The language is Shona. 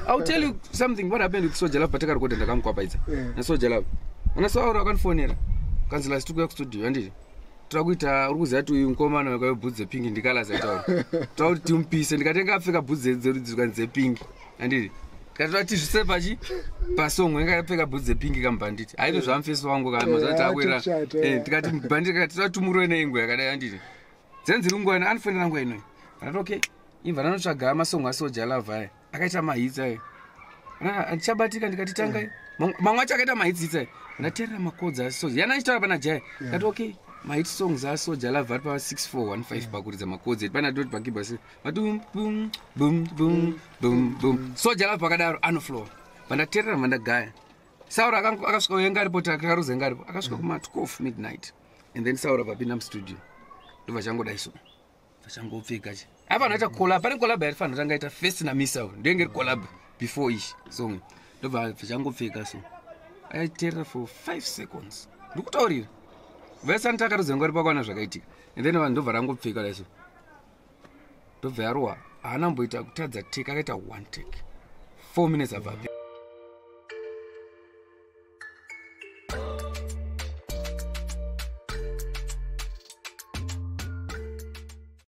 I'll tell you something. What happened with Soja Love? Pataka record and Kamkwapaitsa. Na Soja Love. And I saw our akanfonera. Kansila studio studio and trakuita ruza yatu yunkomana wakabudze pink ndikala zaitaura. Tauri timpise ndikatenga afika budze dzerudzikanze pink. And katati zvisepachi pasongo ngakapfeka budze pink kambanditi. Haito zvamfeso wangu kama zata akwera. Tikati banditi katatumuro nengo yakadai anditi. Zenzi ngwana anfonera ngwa ino. But okay. Imva nanotsvaga amasongo aSoja Love aya. Akaita mahits aya. Andichabatika ndikatitanga. Mamwe acho akaita mahits itsai. Ndaterera makodza aSoja. Yana achitaura pana Jaya. Kati okay. My songs are so Jalava power 6415 pakuridza makodzi pana dot pakibas boom boom boom boom boom boom so Jalava pakadaro anoflow pandaterera mandagaya Saura akasvika yenga ripo takaruza yenga ripo akasvika kuma 12 midnight and then Saura papinda studio ndova changoda iso vachangopfeka chi apa noita collab pane collab yaifana tanga ita first na Misau ndenge collab before ish song ndova vachangopfeka so aiterera for 5 seconds ndikutaurira Vesa ntakarudza ngwari pakwana zvakaitika. And then vanhu ndobva rangopfeka leso. Ndobva yarowa haana mboita kutadza take akaita one take. 4 minutes abva.